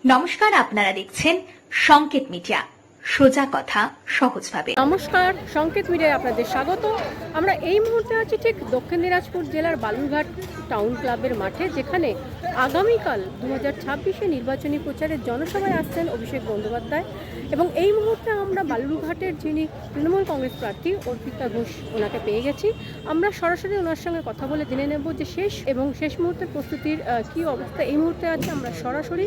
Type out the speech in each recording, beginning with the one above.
নমস্কার, আপনারা দেখছেন সংকেত মিডিয়া, সোজা কথা সহজভাবে। নমস্কার, সংকেত মিডিয়ায় আপনাদের স্বাগত। আমরা এই মুহূর্তে আছি ঠিক দক্ষিণ দিনাজপুর জেলার বালুরঘাট টাউন ক্লাবের মাঠে, যেখানে আগামীকাল 2026-এ নির্বাচনী প্রচারের জনসভায় আসছেন অভিষেক বন্দ্যোপাধ্যায়। এবং এই মুহূর্তে আমরা বালুরঘাটের যিনি তৃণমূল কংগ্রেস প্রার্থী অর্পিতা ঘোষ, ওনাকে পেয়ে গেছি। আমরা সরাসরি ওনার সঙ্গে কথা বলে জেনে নেব যে শেষ মুহূর্তের প্রস্তুতির কী অবস্থা এই মুহূর্তে আছে। আমরা সরাসরি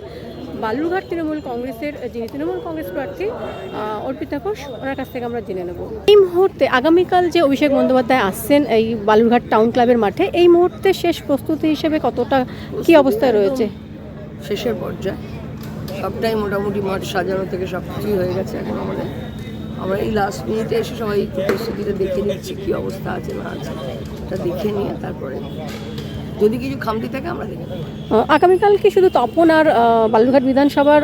বালুরঘাট তৃণমূল কংগ্রেসের যিনি তৃণমূল কংগ্রেস প্রার্থী অর্পিতা ঘোষ, ওনার কাছ থেকে আমরা জেনে নেব। এই মুহূর্তে আগামীকাল যে অভিষেক বন্দ্যোপাধ্যায় আসছেন এই বালুরঘাট টাউন ক্লাবের মাঠে, এই মুহূর্তে শেষ প্রস্তুতি হিসেবে কতটা কি অবস্থায় রয়েছে? শেষের পর্যায়ে সবটাই মোটামুটি মাঠ সাজানো থেকে সব কিছুই হয়ে গেছে। এখন আমরা এই লাস্ট মিনিটে এসে সবাই একটু প্রস্তুতিটা দেখে নিচ্ছি কী অবস্থা আছে না আছে, এটা দেখে নিয়ে তারপরে যদি কিছু খামতি থাকে আমরা দেখে নেব। আগামীকাল কি শুধু তপন আর বালুরঘাট বিধানসভার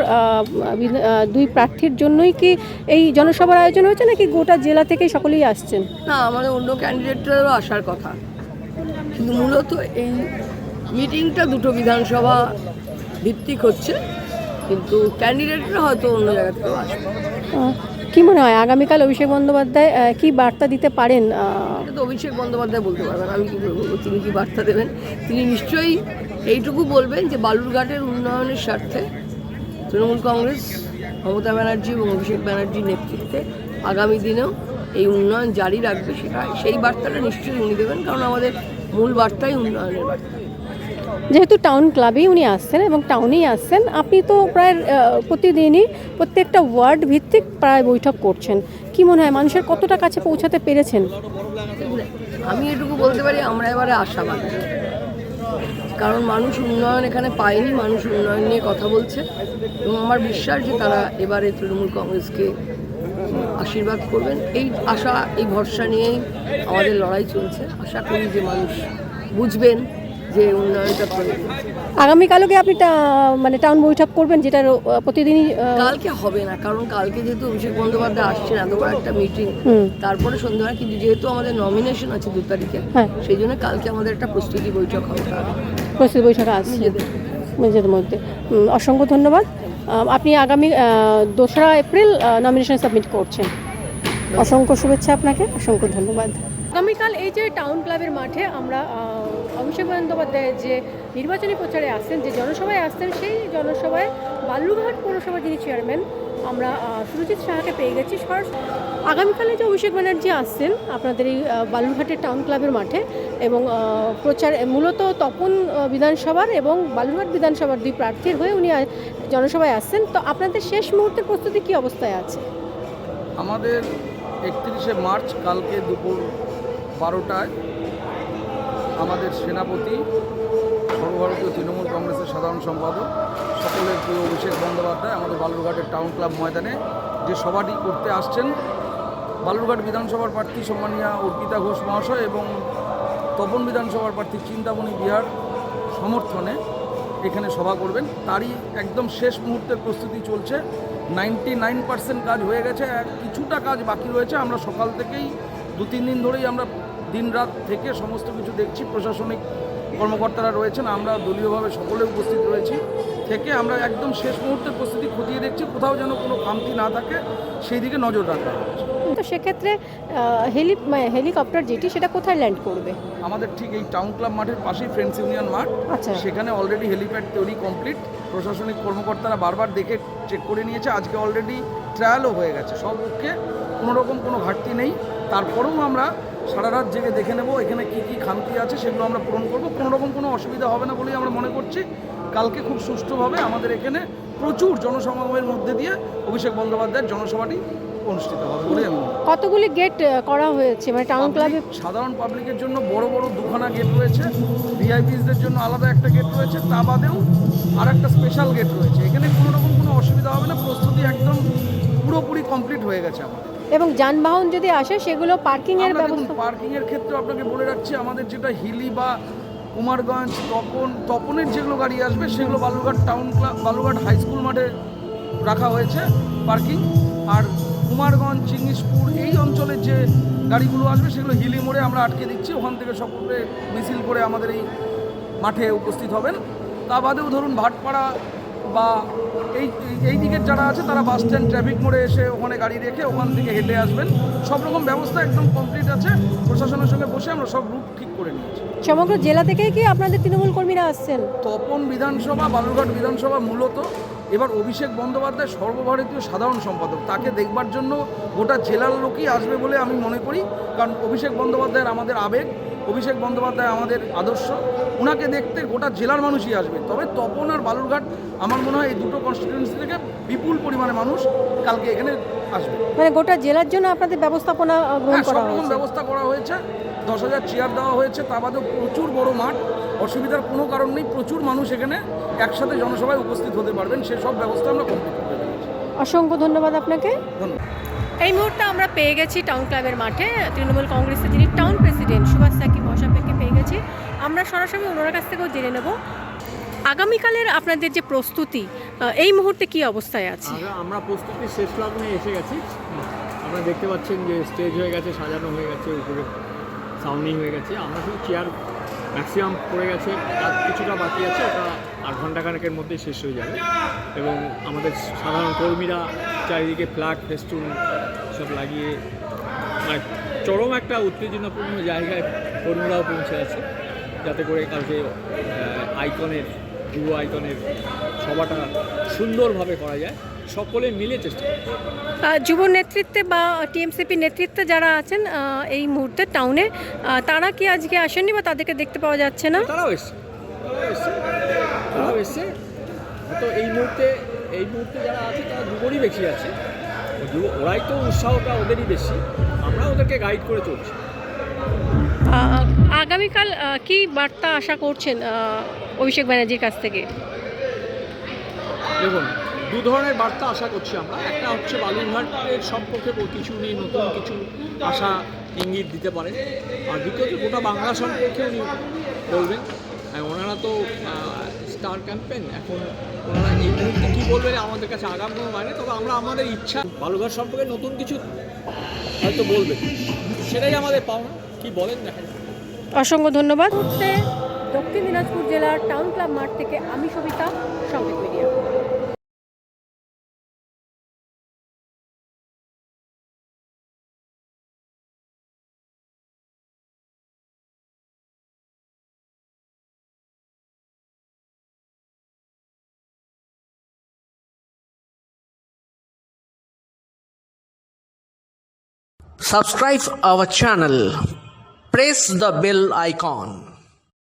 দুই প্রার্থীর জন্যই কি এই জনসভার আয়োজন হয়েছে, নাকি গোটা জেলা থেকে সকলেই আসছেন? না, আমাদের অন্য ক্যান্ডিডেটরাও আসার কথা, কিন্তু মূলত এই মিটিংটা দুটো বিধানসভা ভিত্তিক হচ্ছে, কিন্তু ক্যান্ডিডেটরা হয়তো অন্য জায়গা থেকেও আসবে। কি মনে হয় আগামীকাল অভিষেক বন্দ্যোপাধ্যায় কি বার্তা দিতে পারেন? এটা তো অভিষেক বন্দ্যোপাধ্যায় বলতে পারবেন, আমি কী বলবো। তিনি কি বার্তা দেবেন? তিনি নিশ্চয়ই এইটুকু বলবেন যে বালুরঘাটের উন্নয়নের স্বার্থে তৃণমূল কংগ্রেস মমতা ব্যানার্জি এবং অভিষেক ব্যানার্জির নেতৃত্বে আগামী দিনেও এই উন্নয়ন জারি রাখবে, সেই বার্তাটা নিশ্চয়ই উনি দেবেন, কারণ আমাদের মূল বার্তাই উন্নয়নের বার্তা। যেহেতু টাউন ক্লাবেই উনি আসছেন এবং টাউনেই আসছেন, আপনি তো প্রায় প্রতিদিনই প্রত্যেকটা ওয়ার্ড ভিত্তিক প্রায় বৈঠক করছেন। কি মনে হয় মানুষের কতটা কাছে পৌঁছাতে পেরেছেন? আমি এটুকু বলতে পারি, আমরা এবারে আশাবাদ, কারণ মানুষ উন্নয়ন এখানে পায়নি, মানুষ উন্নয়ন নিয়ে কথা বলছে এবং আমার বিশ্বাস যে তারা এবারে তৃণমূল কংগ্রেসকে আশীর্বাদ করবেন। এই আশা, এই ভরসা নিয়েই আমাদের লড়াই চলছে। আশা করি যে মানুষ বুঝবেন যে উন্নয়নটা প্রয়োজন। আগামীকালও কি আপনি টাউন বৈঠক করবেন, যেটা প্রতিদিনই? কালকে হবে না, কারণ কালকে যেহেতু অভিষেক বন্দ্যোপাধ্যায় আসছেন, এত বড় একটা মিটিং, তারপরে সন্ধ্যায়, কিন্তু যেহেতু আমাদের নমিনেশন আছে 2 তারিখে, সেই জন্য কালকে আমাদের একটা প্রস্তুতি বৈঠক হবে। প্রস্তুতি বৈঠক আছে নিজেদের মধ্যে। অসংখ্য ধন্যবাদ। আপনি আগামী 2রা এপ্রিল নমিনেশন সাবমিট করছেন। অসংখ্য শুভেচ্ছা আপনাকে, অসংখ্য ধন্যবাদ। আগামীকাল এই যে টাউন ক্লাবের মাঠে আমরা অভিষেক বন্দ্যোপাধ্যায় যে নির্বাচনী প্রচারে আসছেন, যে জনসভায় আসছেন, সেই জনসভায় বালুরঘাট পৌরসভার যিনি চেয়ারম্যান আমরা সুরজিৎ সাহাকে পেয়ে গেছি। আগামীকালে যে অভিষেক ব্যানার্জি আসছেন আপনাদের এই বালুরঘাটের টাউন ক্লাবের মাঠে, এবং প্রচার মূলত তপন বিধানসভার এবং বালুরঘাট বিধানসভার দুই প্রার্থীর হয়ে উনি জনসভায় আসছেন। তো আপনাদের শেষ মুহূর্তের প্রস্তুতি কী অবস্থায় আছে? আমাদের 31শে মার্চ কালকে দুপুর 12টায় আমাদের সেনাপতি, সর্বভারতীয় তৃণমূল কংগ্রেসের সাধারণ সম্পাদক, সকলের প্রিয় অভিষেক বন্দ্যোপাধ্যায় আমাদের বালুরঘাটের টাউন ক্লাব ময়দানে যে সভাটি করতে আসছেন, বালুরঘাট বিধানসভার প্রার্থী সম্মানীয়া অর্পিতা ঘোষ মহাশয় এবং তপন বিধানসভার প্রার্থী চিন্তামণি বিহার সমর্থনে এখানে সভা করবেন। তারই একদম শেষ মুহূর্তের প্রস্তুতি চলছে। 99% কাজ হয়ে গেছে, কিছুটা কাজ বাকি রয়েছে। আমরা সকাল থেকেই 2-3 দিন ধরেই আমরা দিন রাত থেকে সমস্ত কিছু দেখছি। প্রশাসনিক কর্মকর্তারা রয়েছেন, আমরা দলীয়ভাবে সকলে উপস্থিত রয়েছি থেকে আমরা একদম শেষ মুহূর্তের প্রস্তুতি খতিয়ে দেখছি, কোথাও যেন কোনো খামতি না থাকে সেই দিকে নজর রাখা হচ্ছে। তো সেক্ষেত্রে হেলিকপ্টার যেটি, সেটা কোথায় ল্যান্ড করবে? আমাদের ঠিক এই টাউন ক্লাব মাঠের পাশেই ফ্রেন্ডস ইউনিয়ন মাঠ, সেখানে অলরেডি হেলিপ্যাড তৈরি কমপ্লিট। প্রশাসনিক কর্মকর্তারা বারবার দেখে চেক করে নিয়েছে, আজকে অলরেডি ট্রায়ালও হয়ে গেছে, সব পক্ষে কোনোরকম কোনো ঘাটতি নেই। তারপরেও আমরা সারা রাত জেগে দেখে নেব এখানে কী কী খামতি আছে, সেগুলো আমরা পূরণ করব। কোনোরকম কোনো অসুবিধা হবে না বলেই আমরা মনে করছি। কালকে খুব সুষ্ঠুভাবে আমাদের এখানে প্রচুর জনসমাগমের মধ্যে দিয়ে অভিষেক বন্দ্যোপাধ্যায়ের জনসভাটি অনুষ্ঠিত হবে বলে আমি। কতগুলি গেট করা হয়েছে মানে টাউন ক্লাবে? সাধারণ পাবলিকের জন্য বড় বড় 2খানা গেট রয়েছে, ভিআইপিসদের জন্য আলাদা একটা গেট রয়েছে, তা বাদেও আর একটা স্পেশাল গেট রয়েছে। এখানে কোনোরকম কোনো অসুবিধা হবে না, প্রস্তুতি একদম পুরোপুরি কমপ্লিট হয়ে গেছে আমাদের। এবং যানবাহন যদি আসে সেগুলো পার্কিংয়ের ব্যবস্থা? পার্কিংয়ের ক্ষেত্রে আপনাকে বলে রাখছি, আমাদের যেটা হিলি বা কুমারগঞ্জ, তপনের যেগুলো গাড়ি আসবে সেগুলো Balurghat town club, Balurghat high school মাঠে রাখা হয়েছে পার্কিং। আর কুমারগঞ্জ, চিংড়িসপুর এই অঞ্চলের যে গাড়িগুলো আসবে সেগুলো হিলি মোড়ে আমরা আটকে দিচ্ছি। ওখান থেকে সকলে মিছিল করে আমাদের এই মাঠে উপস্থিত হবেন। তা বাদেও ধরুন ভাটপাড়া বা এই দিকের যারা আছে তারা বাস স্ট্যান্ড ট্রাফিক মোড়ে এসে ওখানে গাড়ি রেখে ওখান থেকে হেঁটে আসবেন। সব রকম ব্যবস্থা একদম কমপ্লিট আছে, প্রশাসনের সঙ্গে বসে আমরা সব রুট ঠিক করে নিয়েছি। সমগ্র জেলা থেকে কি আপনাদের তৃণমূল কর্মীরা আসছেন? তপন বিধানসভা, বালুরঘাট বিধানসভা মূলত এবার অভিষেক বন্দ্যোপাধ্যায় সর্বভারতীয় সাধারণ সম্পাদক, তাকে দেখবার জন্য গোটা জেলার লোকই আসবে বলে আমি মনে করি। কারণ অভিষেক বন্দ্যোপাধ্যায়ের আমাদের আবেগ, অভিষেক বন্দ্যোপাধ্যায় আমাদের আদর্শ, ওনাকে দেখতে গোটা জেলার মানুষই আসবে। তবে তপন আর বালুরঘাট আমার মনে হয় এই দুটো কনস্টিটিউয়েন্সি থেকে বিপুল পরিমাণে মানুষ কালকে এখানে আসবে। মানে গোটা জেলার জন্য আপনাদের ব্যবস্থাপনা গ্রহণ করা সব রকম হয়েছে? ব্যবস্থা করা হয়েছে, 10,000 চেয়ার দেওয়া হয়েছে, তা বাদেও প্রচুর বড় মাঠ, অসুবিধার কোনো কারণ নেই, প্রচুর মানুষ এখানে একসাথে জনসভায় উপস্থিত হতে পারবেন, সেসব ব্যবস্থা আমরা কমপ্লিট করে দিয়েছি। অসংখ্য ধন্যবাদ আপনাকে। ধন্যবাদ। এই মুহূর্তে আমরা পেয়ে গেছি টাউন ক্লাবের মাঠে তৃণমূল কংগ্রেসের যিনি টাউন প্রেসিডেন্ট সুভাষ সাকি মহাশয়কে পেয়ে গেছি। আমরা সরাসরি ওনার কাছ থেকেও জেনে নেব আগামীকালের আপনাদের যে প্রস্তুতি এই মুহূর্তে কি অবস্থায় আছে। আমরা প্রস্তুতির শেষ লগ্নে এসে গেছি। আপনারা দেখতে পাচ্ছেন যে স্টেজ হয়ে গেছে, সাজানো হয়ে গেছে, উপরে সাউন্ডিং হয়ে গেছে। আমরা শুধু চেয়ার ম্যাক্সিমাম পড়ে গেছে, আর কিছুটা বাকি আছে, ওটা 8 ঘন্টাখানেকের মধ্যেই শেষ হয়ে যাবে। এবং আমাদের সাধারণ কর্মীরা চারিদিকে ফ্ল্যাগ ফেস্টুন সব লাগিয়ে মানে চরম একটা উত্তেজনাপূর্ণ জায়গায় কর্মীরাও পৌঁছে আছে, যাতে করে কালকে যুব আইকনের সভাটা সুন্দরভাবে করা যায়। সকলে মিলে চেষ্টা করছে। যুব নেতৃত্বে বা টিএমসিপি নেতৃত্বে যারা আছেন এই মুহূর্তে টাউনে, তারা কি আজকে আসেননি বা তাদেরকে দেখতে পাওয়া যাচ্ছে না? তারাও এসছে তো এই মুহূর্তে যারা আছে তারা যুবরই বেশি আছে, ওরাই তো উৎসাহটা ওদেরই বেশি, আমরা ওদেরকে গাইড করে চলছি। আগামীকাল কি বার্তা আশা করছেন অভিষেক ব্যানার্জির কাছ থেকে? দেখুন, 2 ধরনের বার্তা আশা করছি আমরা। একটা হচ্ছে বালুরঘাটের সম্পর্কে কিছু নিয়ে নতুন কিছু আশা ইঙ্গিত দিতে পারেন, আর দ্বিতীয়ত গোটা বাংলা সম্পর্কে উনি বলবেন। ওনারা তো স্টার ক্যাম্পেন, এখন ওনারা এই মুহূর্তে কী বলবেন আমাদের কাছে আগাম কোনো মানে, তবে আমরা আমাদের ইচ্ছা বালুরঘাট সম্পর্কে নতুন কিছু হয়তো বলবেন, সেটাই আমাদের পাওনা। কি বলেন দেখা যাবে। অসংখ্য ধন্যবাদ। দক্ষিণ দিনাজপুর জেলার টাউন ক্লাব মাঠ থেকে আমি সবিতা, সংকেত media. Subscribe our channel. Press the bell icon.